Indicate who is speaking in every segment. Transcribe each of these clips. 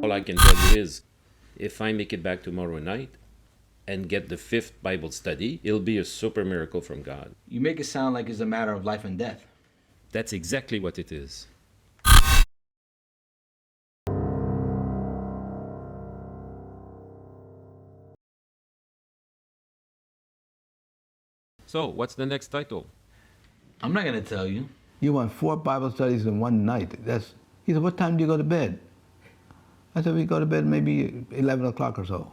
Speaker 1: All I can tell you is, if I make it back tomorrow night and get the 5th Bible study, it'll be a super miracle from God.
Speaker 2: You make it sound like it's a matter of life and death.
Speaker 1: That's exactly what it is. So, what's the next title?
Speaker 2: I'm not gonna tell you.
Speaker 3: You want 4 Bible studies in one night. He said, what time do you go to bed? I said, we go to bed maybe 11 o'clock or so.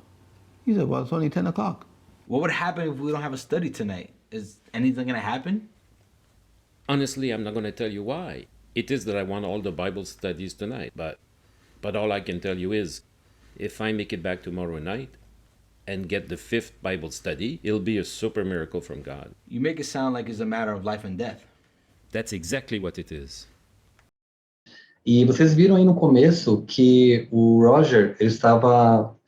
Speaker 3: He said, well, it's only 10 o'clock.
Speaker 2: What would happen if we don't have a study tonight? Is anything gonna happen?
Speaker 1: Honestly, I'm not going to tell you why. It is that I want all the Bible studies tonight, but all I can tell you is, if I make it back tomorrow night and get the 5th Bible study, it'll be a super miracle from God.
Speaker 2: You make it sound like it's a matter of life and death.
Speaker 1: That's exactly what it is.
Speaker 4: E vocês viram aí no começo que o Roger, fez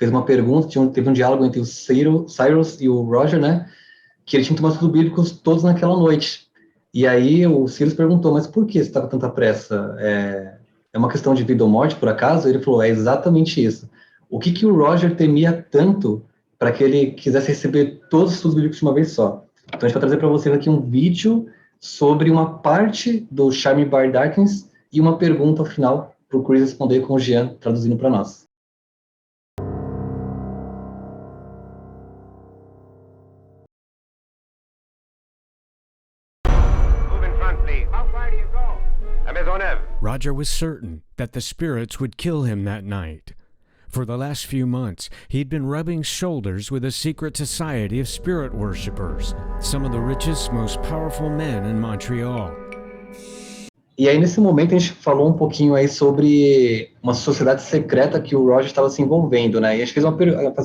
Speaker 4: uma pergunta, teve um diálogo entre o Cyrus e o Roger, né? Que ele tinha que tomar estudos bíblicos todos naquela noite. E aí o Cyrus perguntou, mas por que você estava com tanta pressa? É uma questão de vida ou morte, por acaso? Ele falou, é exatamente isso. O que o Roger temia tanto para que ele quisesse receber todos os estudos bíblicos de uma vez só? Então a gente vai trazer para vocês aqui um vídeo sobre uma parte do Charme Bar Darkness e uma pergunta ao final para o Chris responder com o Jean traduzindo para nós.
Speaker 5: Move in front, please. How far do you go? La Maisonneuve.
Speaker 6: Roger was certain that the spirits would kill him that night. For the last few months, he'd been rubbing shoulders with a secret society of spirit worshippers, some of the richest, most powerful men in Montreal.
Speaker 4: E aí, nesse momento, a gente falou um pouquinho aí sobre uma sociedade secreta que o Roger estava se envolvendo, né? E a gente faz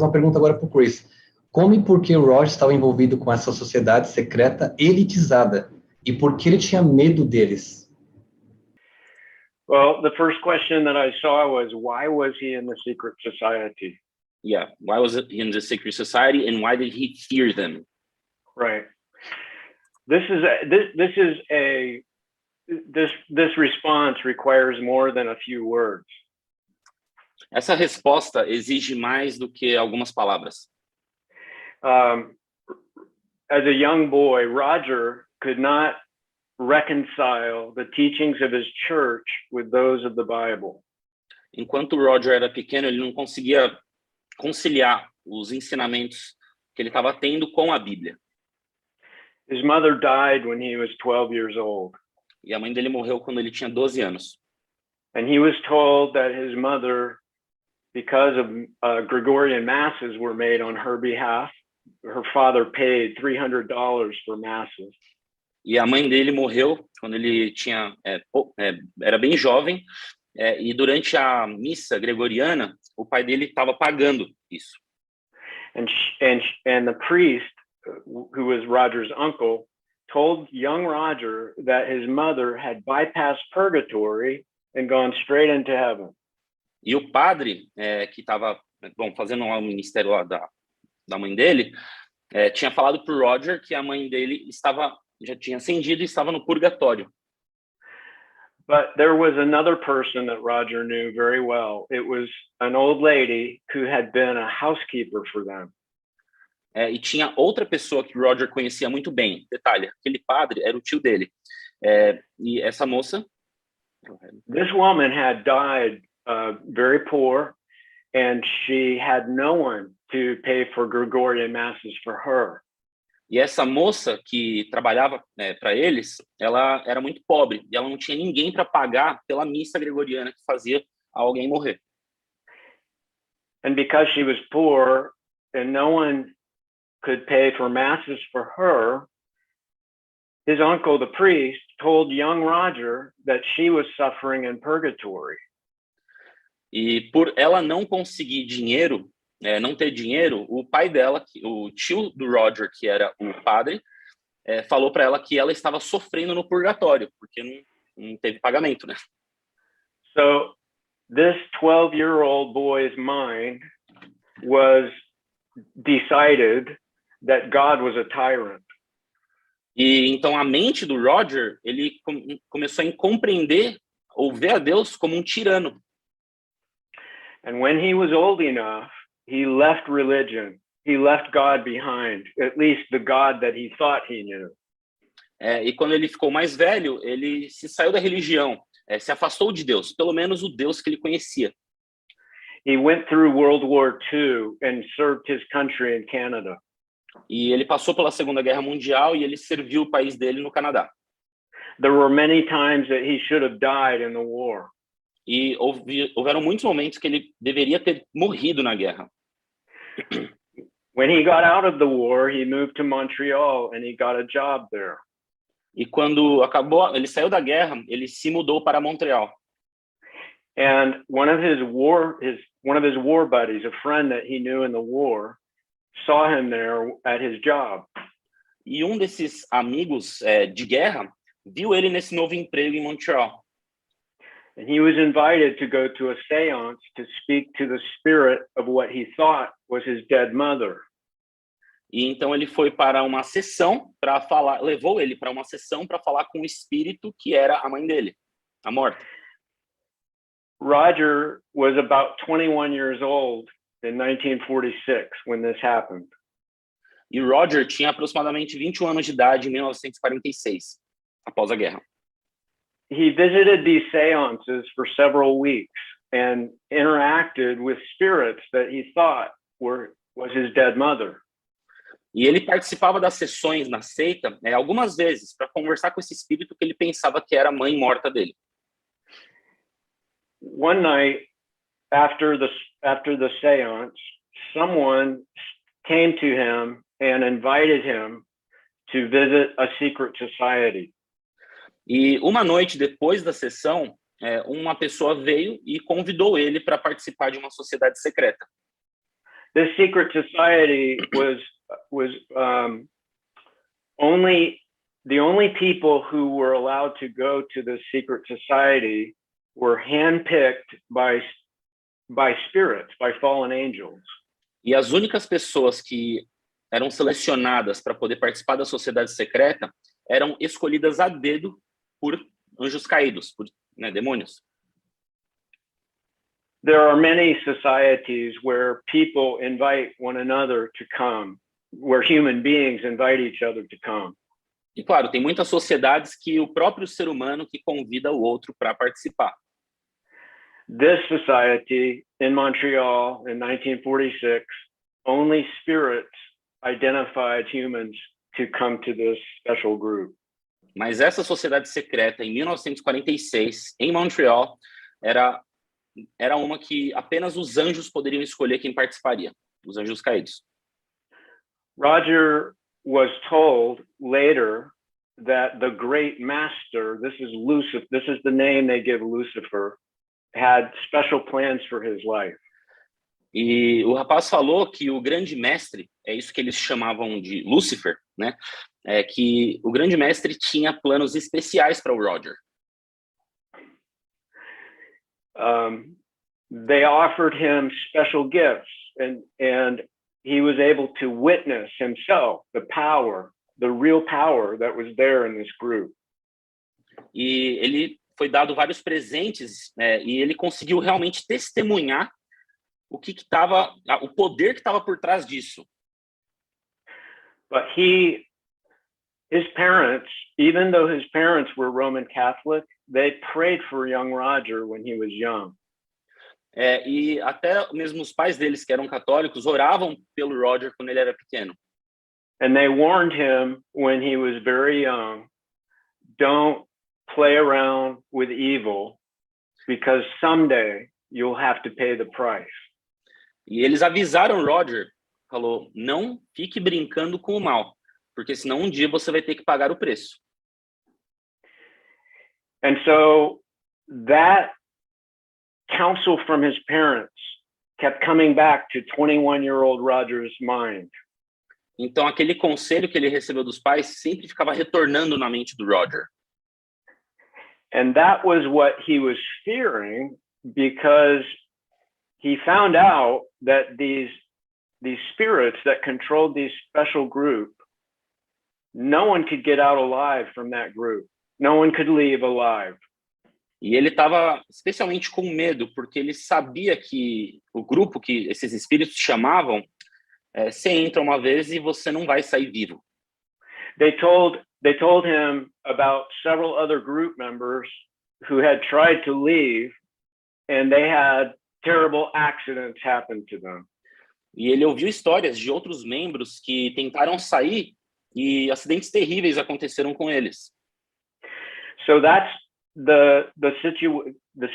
Speaker 4: uma pergunta agora para o Chris. Como e por que o Roger estava envolvido com essa sociedade secreta elitizada? E por que ele tinha medo deles?
Speaker 7: Well, the first question that I saw was, why was he in the secret society?
Speaker 8: Yeah, why was he in the secret society, and why did he fear them?
Speaker 7: Right. This response requires more than a few words.
Speaker 8: Essa resposta exige mais do que algumas palavras.
Speaker 7: As a young boy, Roger could not reconcile the teachings of his church with those of the Bible.
Speaker 8: Enquanto Roger era pequeno, ele não conseguia conciliar os ensinamentos que ele estava tendo com a Bíblia.
Speaker 7: His mother died when he was 12 years old.
Speaker 8: E a mãe dele morreu quando ele tinha 12 anos.
Speaker 7: And he was told that his mother, because of Gregorian masses were made on her behalf, her father paid $300 for masses.
Speaker 8: E a mãe dele morreu quando ele tinha era bem jovem, e durante a missa gregoriana, o pai dele estava pagando isso.
Speaker 7: And the priest, who was Roger's uncle, told young Roger that his mother had bypassed purgatory and gone straight into heaven.
Speaker 8: E o padre, que estava fazendo lá o ministério lá da mãe dele, tinha falado para o Roger que a mãe dele já tinha ascendido e estava no purgatório.
Speaker 7: But there was another person that Roger knew very well. It was an old lady who had been a housekeeper for them.
Speaker 8: E tinha outra pessoa que o Roger conhecia muito bem. Detalhe, aquele padre era o tio dele. E essa moça...
Speaker 7: This woman had died very poor, and she had no one to pay for Gregorian masses for her.
Speaker 8: E essa moça que trabalhava para eles, ela era muito pobre. E ela não tinha ninguém para pagar pela missa gregoriana que fazia alguém morrer.
Speaker 7: And because she was poor and no one could pay for masses for her, his uncle, the priest, told young Roger that she was suffering in purgatory.
Speaker 8: E por ela não conseguir dinheiro, não ter dinheiro, o pai dela, o tio do Roger, que era o padre, falou para ela que ela estava sofrendo no purgatório, porque não teve pagamento, né?
Speaker 7: So this 12-year-old boy's mind was decided that God was a tyrant.
Speaker 8: E então a mente do Roger, ele começou a compreender ou ver a Deus como um tirano.
Speaker 7: And when he was old enough, he left religion. He left God behind, at least the God that he thought he knew.
Speaker 8: E quando ele ficou mais velho, ele se saiu da religião, se afastou de Deus, pelo menos o Deus que ele conhecia.
Speaker 7: He went through World War II and served his country in Canada.
Speaker 8: E ele passou pela Segunda Guerra Mundial e ele serviu o país dele no Canadá.
Speaker 7: There were many times that he should have died in the war.
Speaker 8: E houveram muitos momentos que ele deveria ter morrido na guerra.
Speaker 7: When he got out of the war, he moved to Montreal and he got a job there.
Speaker 8: E quando acabou, ele saiu da guerra, ele se mudou para Montreal.
Speaker 7: And one of his war buddies, a friend that he knew in the war, saw him there at his job.
Speaker 8: E desses amigos de guerra viu ele nesse novo emprego em Montreal.
Speaker 7: And he was invited to go to a séance to speak to the spirit of what he thought was his dead mother.
Speaker 8: E então ele foi para uma sessão para falar, levou ele para uma sessão para falar com o espírito que era a mãe dele, a morta.
Speaker 7: Roger was about 21 years old in 1946 when this happened.
Speaker 8: E Roger tinha aproximadamente 21 anos de idade em 1946, após a guerra.
Speaker 7: He visited these seances for several weeks and interacted with spirits that he thought was his dead mother.
Speaker 8: E ele participava das sessões na seita algumas vezes para conversar com esse espírito que ele pensava que era a mãe morta dele.
Speaker 7: One night after the seance, someone came to him and invited him to visit a secret society.
Speaker 8: E uma noite depois da sessão, uma pessoa veio e convidou ele para participar de uma sociedade secreta.
Speaker 7: This secret society was the only people who were allowed to go to the secret society were handpicked by spirits, by fallen angels.
Speaker 8: E as únicas pessoas que eram selecionadas para poder participar da sociedade secreta eram escolhidas a dedo por anjos caídos, por demônios.
Speaker 7: There are many societies where people invite one another to come, where human beings invite each other to come.
Speaker 8: E claro, tem muitas sociedades que o próprio ser humano que convida o outro para participar.
Speaker 7: This society in Montreal in 1946, only spirits identified humans to come to this special group.
Speaker 8: Mas essa sociedade secreta, em 1946, em Montreal, era uma que apenas os anjos poderiam escolher quem participaria, os anjos caídos.
Speaker 7: Roger was told later that the great master, this is Lucifer, this is the name they give Lucifer, had special plans for his life.
Speaker 8: E o rapaz falou que o grande mestre, é isso que eles chamavam de Lúcifer, né? É que o grande mestre tinha planos especiais para o Roger.
Speaker 7: They offered him special gifts and he was able to witness himself the real power that was there in this group.
Speaker 8: E ele foi dado vários presentes, e ele conseguiu realmente testemunhar o poder que estava por trás disso.
Speaker 7: But his parents, even though his parents were Roman Catholic, they prayed for young Roger when he was young.
Speaker 8: E até mesmo os pais deles, que eram católicos, oravam pelo Roger quando ele era pequeno.
Speaker 7: And they warned him when he was very young, don't play around with evil, because someday you'll have to pay the price.
Speaker 8: E eles avisaram Roger, falou, não fique brincando com o mal, porque senão um dia você vai ter que pagar o preço.
Speaker 7: And so that counsel from his parents kept coming back to 21-year-old Roger's mind.
Speaker 8: Então aquele conselho que ele recebeu dos pais sempre ficava retornando na mente do Roger.
Speaker 7: And that was what he was fearing, because he found out that these spirits that controlled these special group, no one could get out alive from that group. No one could leave alive.
Speaker 8: E ele estava especialmente com medo, porque ele sabia que o grupo que esses espíritos chamavam, você entra uma vez e você não vai sair vivo.
Speaker 7: They told him about several other group members who had tried to leave and they had terrible accidents happen to them.
Speaker 8: E ele ouviu histórias de outros membros que tentaram sair e acidentes terríveis aconteceram com eles.
Speaker 7: So that's the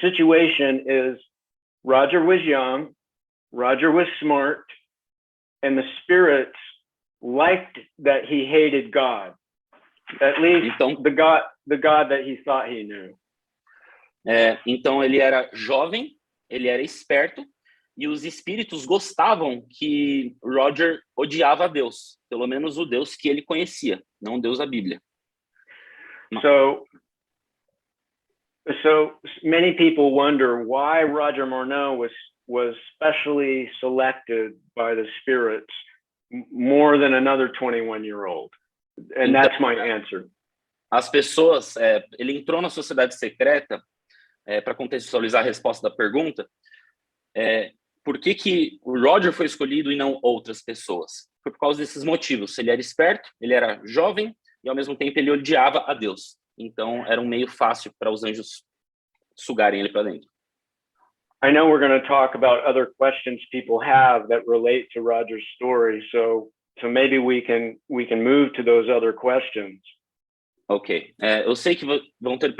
Speaker 7: situation is Roger was young, Roger was smart, and the spirits liked that he hated God. At least
Speaker 8: então,
Speaker 7: the God that he thought he knew.
Speaker 8: Então ele era jovem, ele era esperto, e os espíritos gostavam que Roger odiava a Deus, pelo menos o Deus que ele conhecia, não o Deus da Bíblia.
Speaker 7: So many people wonder why Roger Morneau was specially selected by the spirits more than another 21-year-old. And that's my answer.
Speaker 8: As pessoas, ele entrou na Sociedade Secreta, para contextualizar a resposta da pergunta, por que o Roger foi escolhido e não outras pessoas? Foi por causa desses motivos. Ele era esperto, ele era jovem e, ao mesmo tempo, ele odiava a Deus. Então, era um meio fácil para os anjos sugarem ele para dentro.
Speaker 7: I know we're going to talk about other questions people have that relate to Roger's story, so maybe we can move to those other questions.
Speaker 8: Ok. Eu sei que vão ter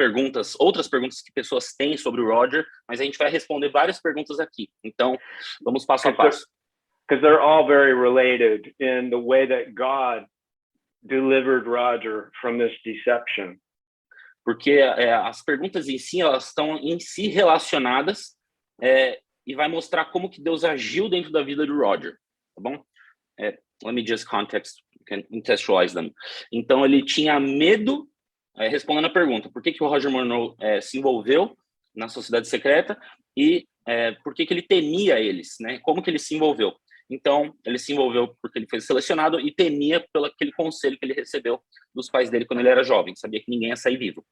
Speaker 8: outras perguntas que pessoas têm sobre o Roger, mas a gente vai responder várias perguntas aqui. Então, vamos passo a passo.
Speaker 7: Because they're all very related in the way that God delivered Roger from this deception.
Speaker 8: Porque as perguntas em si, elas estão em si relacionadas e vai mostrar como que Deus agiu dentro da vida do Roger, tá bom? Let me just contextualize them. Então, ele tinha medo, respondendo a pergunta, por que o Roger Morneau se envolveu na Sociedade Secreta e por que ele temia eles, né? Como que ele se envolveu? Então, ele se envolveu porque ele foi selecionado e temia pelo aquele conselho que ele recebeu dos pais dele quando ele era jovem, sabia que ninguém ia sair vivo.